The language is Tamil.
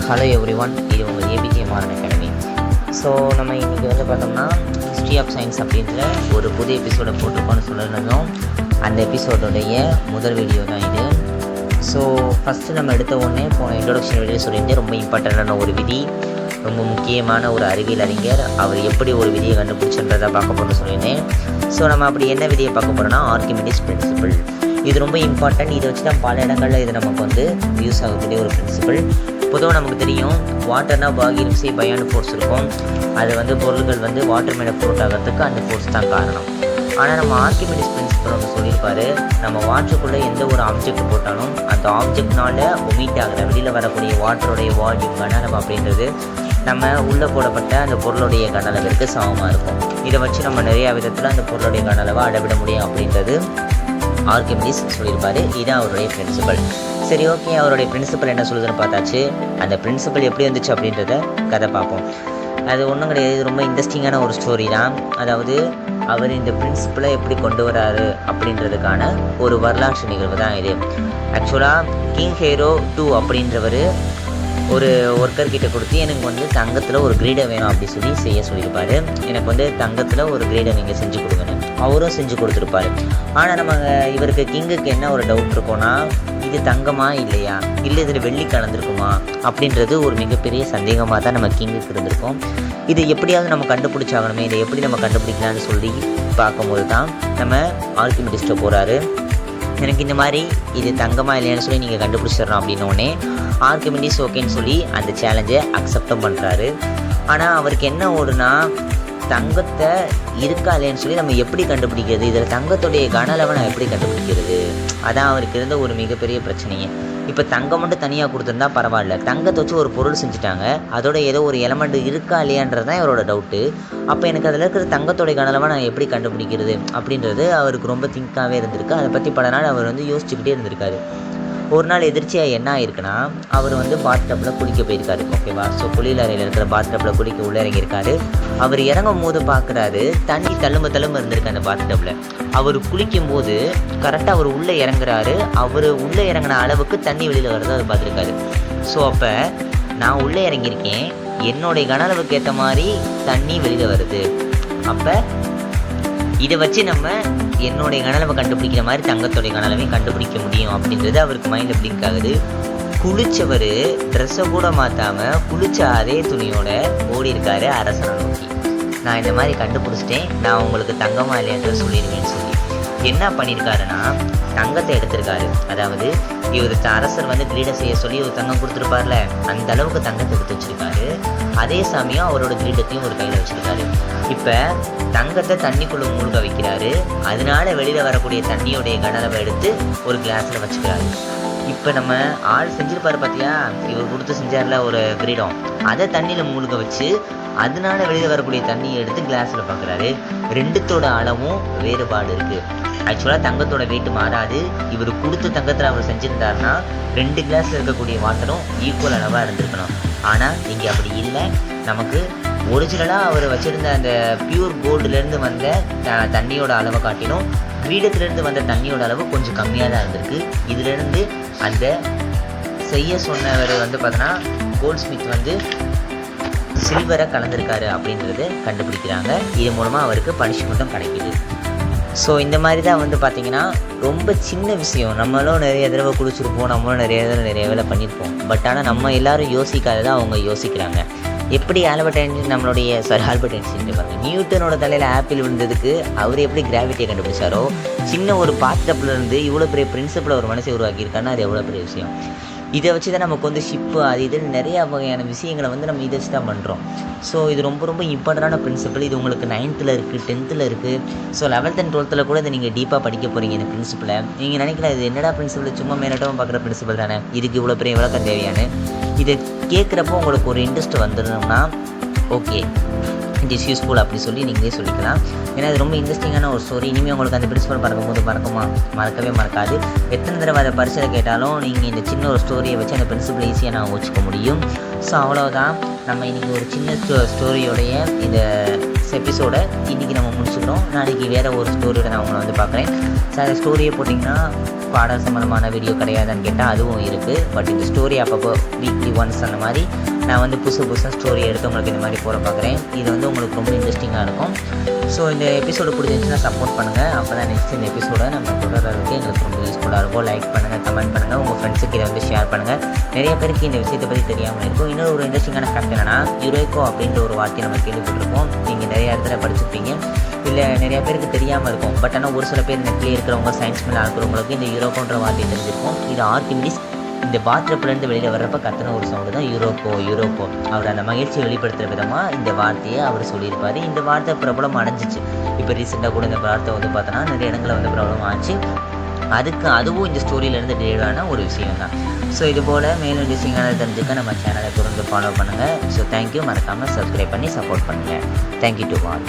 ஹலோ எவ்ரி ஒன், இது உங்கள் ஏபிஜே மாறன் அகாடமி. ஸோ நம்ம இன்றைக்கி வந்து பார்த்தோம்னா ஹிஸ்ட்ரி ஆஃப் சயின்ஸ் அப்படின்ற ஒரு புது எபிசோடை போட்டிருக்கோன்னு சொல்லியிருந்தோம். அந்த எபிசோடோடைய முதல் வீடியோ தான் இது. ஸோ ஃபஸ்ட்டு நம்ம எடுத்த உடனே போன இன்ட்ரோடக்ஷன் வீடியோ சொல்லியிருந்தேன். ரொம்ப இம்பார்ட்டண்ட்டான ஒரு விதி, ரொம்ப முக்கியமான ஒரு அறிவியல் அறிஞர், அவர் எப்படி ஒரு விதியை கண்டுபிடிச்சுன்றதை பார்க்க போகிறோம்னு சொல்லியிருந்தேன். ஸோ நம்ம அப்படி என்ன விதியை பார்க்க போகிறோம்னா ஆர்கிமிடிஸ் பிரின்சிபிள். இது ரொம்ப இம்பார்ட்டன்ட். இதை வச்சு தான் பல இடங்களில் இது நமக்கு வந்து யூஸ் ஆகக்கூடிய ஒரு பிரின்சிபிள். பொதுவாக நமக்கு தெரியும், வாட்டர்னா பாகிரிம்சி பயான் ஃபோர்ஸ் இருக்கும். அது வந்து பொருள்கள் வந்து வாட்டர் மேலே ஃப்ளோட் ஆகிறதுக்கு அந்த ஃபோர்ஸ் தான் காரணம். ஆனால் நம்ம ஆர்கிமிடிஸ் பிரின்சிபல் ஒன்று சொல்லியிருப்பாரு, நம்ம வாட்டருக்குள்ளே எந்த ஒரு ஆப்ஜெக்ட் போட்டாலும் அந்த ஆப்ஜெக்ட்னால ஒமிட் ஆகிற வெளியில் வரக்கூடிய வாட்டருடைய வால்யூம் கனளவு அப்படின்றது நம்ம உள்ளே போடப்பட்ட அந்த பொருளுடைய கனளவிற்கு சமமாக இருக்கும். இதை வச்சு நம்ம நிறையா விதத்தில் அந்த பொருளுடைய கனளவை அளவிட முடியும் அப்படின்றது ஆர்கிமிடிஸ் சொல்லியிருப்பார். இதுதான் அவருடைய பிரின்சிபல். சரி, ஓகே, அவருடைய பிரின்சிபல் என்ன சொல்லுதுன்னு பார்த்தாச்சு. அந்த பிரின்சிபல் எப்படி வந்துச்சு அப்படின்றத கதை பார்ப்போம். அது ஒன்றும் கிடையாது, இது ரொம்ப இன்ட்ரெஸ்டிங்கான ஒரு ஸ்டோரி தான். அதாவது அவர் இந்த பிரின்சிபலை எப்படி கொண்டு வராரு அப்படின்றதுக்கான ஒரு வரலாற்று நிகழ்வு தான் இது. ஆக்சுவலாக கிங் ஹேரோ 2 அப்படின்றவர் ஒரு ஒர்க்கர்கிட்ட கொடுத்து எனக்கு வந்து தங்கத்தில் ஒரு கிரீடம் வேணும் அப்படி சொல்லி செய்ய சொல்லியிருப்பார். எனக்கு வந்து தங்கத்தில் ஒரு கிரீடம் நீங்கள் செஞ்சு கொடுங்கன்னு அவரும் செஞ்சு கொடுத்துருப்பாரு. ஆனால் நம்ம இவருக்கு கிங்குக்கு என்ன ஒரு டவுட் இருக்கும்னா, இது தங்கமா இல்லையா, இல்லை இதில் வெள்ளி கலந்துருக்குமா அப்படின்றது ஒரு மிகப்பெரிய சந்தேகமாக தான் நம்ம கிங்குக்கு இருந்திருக்கோம். இது எப்படியாவது நம்ம கண்டுபிடிச்சாகணுமே, இதை எப்படி நம்ம கண்டுபிடிக்கலான்னு சொல்லி பார்க்கும்போது தான் நம்ம ஆர்கிமிடிஸ்ட்டை போகிறாரு. எனக்கு இந்த மாதிரி இது தங்கமா இல்லையான்னு சொல்லி நீங்கள் கண்டுபிடிச்சிடறோம் அப்படின்னோடனே ஆர்கிமிடிஸ் ஓகேன்னு சொல்லி அந்த சேலஞ்சை அக்செப்டும் பண்ணுறாரு. ஆனால் அவருக்கு என்ன ஓடுனா, தங்கத்தை இருக்கா இல்லைன்னு சொல்லி நம்ம எப்படி கண்டுபிடிக்கிறது, இதில் தங்கத்துடைய கனளவை நான் எப்படி கண்டுபிடிக்கிறது, அதான் அவருக்கு இருந்த ஒரு மிகப்பெரிய பிரச்சனையே. இப்போ தங்கம் மட்டும் தனியாக கொடுத்துருந்தா பரவாயில்ல, தங்கத்தை வச்சு ஒரு பொருள் செஞ்சுட்டாங்க, அதோட ஏதோ ஒரு எலமெண்ட் இருக்கா இல்லையான்றது தான் இவரோட டவுட்டு. அப்போ எனக்கு அதில் இருக்கிற தங்கத்தோடைய கனளவை நான் எப்படி கண்டுபிடிக்கிறது அப்படின்றது அவருக்கு ரொம்ப திங்காகவே இருந்திருக்கு. அதை பற்றி பல நாள் அவர் வந்து யோசிச்சுக்கிட்டே இருந்திருக்காரு. ஒரு நாள் எதிர்ச்சியாக என்ன ஆயிருக்குன்னா, அவர் வந்து பாத்டப்பில் குளிக்க போயிருக்காரு. ஓகேவா? ஸோ குளியலறையில் இருக்கிற பாத்டப்பில் குளிக்க உள்ளே இறங்கியிருக்காரு. அவர் இறங்கும் போது பார்க்குறாரு, தண்ணி தள்ளும்ப இருந்திருக்கு அந்த பாத்டப்பில். அவர் குளிக்கும் போது கரெக்டாக அவர் உள்ளே இறங்குறாரு. அவர் உள்ளே இறங்கின அளவுக்கு தண்ணி வெளியில் வரதை அவர் பார்த்துருக்காரு. ஸோ அப்போ நான் உள்ளே இறங்கியிருக்கேன், என்னுடைய கனளவுக்கு ஏற்ற மாதிரி தண்ணி வெளியில் வருது. அப்போ இதை வச்சு நம்ம என்னுடைய கனளவை கண்டுபிடிக்கிற மாதிரி தங்கத்தோடைய கனளவையும் கண்டுபிடிக்க முடியும் அப்படின்றது அவருக்கு மைண்டில் பிளிங்க் ஆகுது. குளித்தவர் ட்ரெஸ்ஸை கூட மாற்றாமல் குளித்த அதே துணியோட ஓடி இருக்காரு அரசனை நோக்கி. நான் இந்த மாதிரி கண்டுபிடிச்சிட்டேன், நான் உங்களுக்கு தங்கமா இல்லையன்ற சொல்லிடுவேன்னு சொல்லி என்ன பண்ணியிருக்காருன்னா, தங்கத்தை எடுத்திருக்காரு. அதாவது இவர் அரசர் வந்து கிரீடம் செய்ய சொல்லி ஒரு தங்கம் கொடுத்துருப்பார்ல, அந்த அளவுக்கு தங்கத்தை எடுத்து வச்சிருக்காரு. அதே சமயம் அவரோட கிரீடத்தையும் ஒரு கையில் வச்சிருக்காரு. இப்போ தங்கத்தை தண்ணிக்குள்ளே மூழ்க வைக்கிறாரு. அதனால வெளியில் வரக்கூடிய தண்ணியோடைய கனளவை எடுத்து ஒரு கிளாஸில் வச்சுக்கிறாரு. இப்போ நம்ம ஆள் செஞ்சிருப்பாரு பார்த்தியா, இவர் கொடுத்து செஞ்சார்ல ஒரு கிரீடம், அதை தண்ணியில் மூழ்க வச்சு அதனால வெளியில் வரக்கூடிய தண்ணியை எடுத்து கிளாஸில் பார்க்குறாரு. ரெண்டுத்தோட அளவும் வேறுபாடு இருக்குது. ஆக்சுவலாக தங்கத்தோட வெயிட் மாறாது. இவர் கொடுத்த தங்கத்தில் அவர் செஞ்சுருந்தாருன்னா 2 கிளாஸில் இருக்கக்கூடிய வாட்டரும் ஈக்குவல் அளவாக இருந்திருக்கணும். ஆனால் இங்கே அப்படி இல்லை. நமக்கு ஒரிஜினலாக அவர் வச்சுருந்த அந்த பியூர் கோல்டுலேருந்து வந்த தண்ணியோட அளவை காட்டிலும் கிரீடத்துலேருந்து வந்த தண்ணியோட அளவு கொஞ்சம் கம்மியாக தான் இருந்திருக்கு. இதிலேருந்து அந்த செய்ய சொன்னவர் வந்து பார்த்தோன்னா கோல்ட் ஸ்மித் வந்து சில்வரை கலந்துருக்காரு அப்படின்றது கண்டுபிடிக்கிறாங்க. இது மூலமாக அவருக்கு பனிஷ்மெண்ட்டும் கிடைக்கிது. ஸோ இந்த மாதிரி தான் வந்து பார்த்திங்கன்னா ரொம்ப சின்ன விஷயம். நம்மளும் நிறைய தடவை குளிச்சிருப்போம், நம்மளும் நிறைய தடவை நிறைய வேலை பண்ணியிருப்போம். பட் ஆனால் நம்ம எல்லோரும் யோசிக்காததான் அவங்க யோசிக்கிறாங்க. எப்படி ஆல்பர்ட் ஐன்ஸ்டீன் பாருங்க, நியூட்டனோட தலையில் ஆப்பிள் விழுந்ததுக்கு அவர் எப்படி கிராவிட்டியை கண்டுபிடிச்சாரோ, சின்ன ஒரு பாத்டப்பில் இருந்து இவ்வளோ பெரிய பிரின்சிபலை ஒரு மனுஷன் உருவாக்கியிருக்காருன்னா அது எவ்வளோ பெரிய விஷயம். இதை வச்சு தான் நமக்கு வந்து ஷிப்பு அது இதுன்னு நிறையா வகையான விஷயங்களை வந்து நம்ம இதை வச்சு தான் பண்ணுறோம். ஸோ இது ரொம்ப ரொம்ப இம்பார்ட்டண்டான பிரின்சிபல். இது உங்களுக்கு 9th இருக்குது, 10th இருக்குது. ஸோ 11th and 12th கூட இதை நீங்கள் டீப்பாக படிக்க போகிறீங்க. இந்த பிரின்சிபலை நீங்கள் நினைக்கலாம், இது என்னடா பிரின்சிபல், சும்மா மேலோட்டமாக பார்க்குற பிரின்சிபல் தானே, இதுக்கு இவ்வளோ பெரிய விளக்கம் தேவையானு. இதை கேட்குறப்போ உங்களுக்கு ஒரு இன்ட்ரெஸ்ட் வந்துடணும்னா ஓகே, இட் இஸ் யூஸ்ஃபுல் அப்படி சொல்லி நீங்களே சொல்லிக்கலாம். ஏன்னா அது ரொம்ப இன்ட்ரெஸ்டிங்கான ஒரு ஸ்டோரி. இனிமேல் உங்களுக்கு அந்த பிரின்சிபல் பார்க்கும்போது மறக்கவே மறக்காது. எத்தனை தடவை அதை பரிசலை கேட்டாலும் நீங்கள் இந்த சின்ன ஒரு ஸ்டோரியை வச்சு அந்த பிரின்சிபல் ஈஸியாக நான் வச்சுக்க முடியும். ஸோ அவ்வளோதான், நம்ம இன்றைக்கி ஒரு சின்ன ஸ்டோரியோடைய இந்த எபிசோடை இன்றைக்கி நம்ம முடிச்சுக்கிறோம். நாளைக்கு வேறு ஒரு ஸ்டோரியோட நான் உங்களை வந்து பார்க்குறேன். சார் ஸ்டோரியை போட்டிங்கன்னா பாடல் சம்மந்தமான வீடியோ கிடையாதுன்னு கேட்டால் அதுவும் இருக்குது. பட் இந்த ஸ்டோரி அப்பப்போ வீக்லி ஒன்ஸ் அந்த மாதிரி நான் வந்து புதுசாக ஸ்டோரி எடுத்து உங்களுக்கு இந்த மாதிரி போட பார்க்குறேன். இது வந்து உங்களுக்கு ரொம்ப இன்ட்ரெஸ்டிங்காக இருக்கும். ஸோ இந்த எபிசோடு பிடிச்சிருந்துச்சுன்னா சப்போர்ட் பண்ணுங்கள். அப்போ தான் நெக்ஸ்ட் இந்த எபிசோடை நம்ம தொடர்றதுக்கு எங்களுக்கு ரொம்ப யூஸ்ஃபுல்லாக இருக்கும். லைக் பண்ணுங்கள், கமெண்ட் பண்ணுங்கள், உங்கள் ஃப்ரெண்ட்ஸுக்கு இதை வந்து ஷேர் பண்ணுங்கள். நிறைய பேருக்கு இந்த விஷயத்தை பற்றி தெரியாமல் இருக்கும். இன்னொரு ஒரு இன்ட்ரெஸ்டிங்கான ஃபேக்ட் என்னன்னா, யுரேகோ அப்படின்ற ஒரு வார்த்தையை நம்ம கேள்விப்பட்டிருப்போம். நீங்கள் நிறைய இடத்துல படிச்சிருப்பீங்க, இல்லை நிறைய பேருக்கு தெரியாமல் இருக்கும். பட் ஆனால் ஒரு சில பேர் நெட்லேயே இருக்கிறவங்க, சயின்ஸ் மேலே இருக்கிறவங்களுக்கு இந்த யுரோகோன்ற வார்த்தையை தெரிஞ்சிருக்கும். இது ஆர்கிமிடிஸ் இந்த பாத்ரூம்லேருந்து வெளியில் வர்றப்ப கத்துன ஒரு சவுண்டு தான் யூரோகோ. அவர் அந்த மகிழ்ச்சியை வெளிப்படுத்துகிற விதமாக இந்த வார்த்தையை அவர் சொல்லியிருப்பார். இந்த வார்த்தை பிரபலம் அடைஞ்சிச்சு. இப்போ ரீசெண்டாக கூட இந்த வார்த்தை வந்து பார்த்தோன்னா நிறைய இடங்களில் வந்து பிரபலம் ஆச்சு. அதுவும் இந்த ஸ்டோரியிலேருந்து டெலிவரான ஒரு விஷயம் தான். ஸோ இது போல் மேலும் இன்ட்ரெஸ்டிங்கான தெரிஞ்சுக்க நம்ம சேனலை தொடர்ந்து ஃபாலோ பண்ணுங்கள். So thank you. மறக்காமல் சப்ஸ்கிரைப் பண்ணி சப்போர்ட் பண்ணுங்கள். Thank you to all.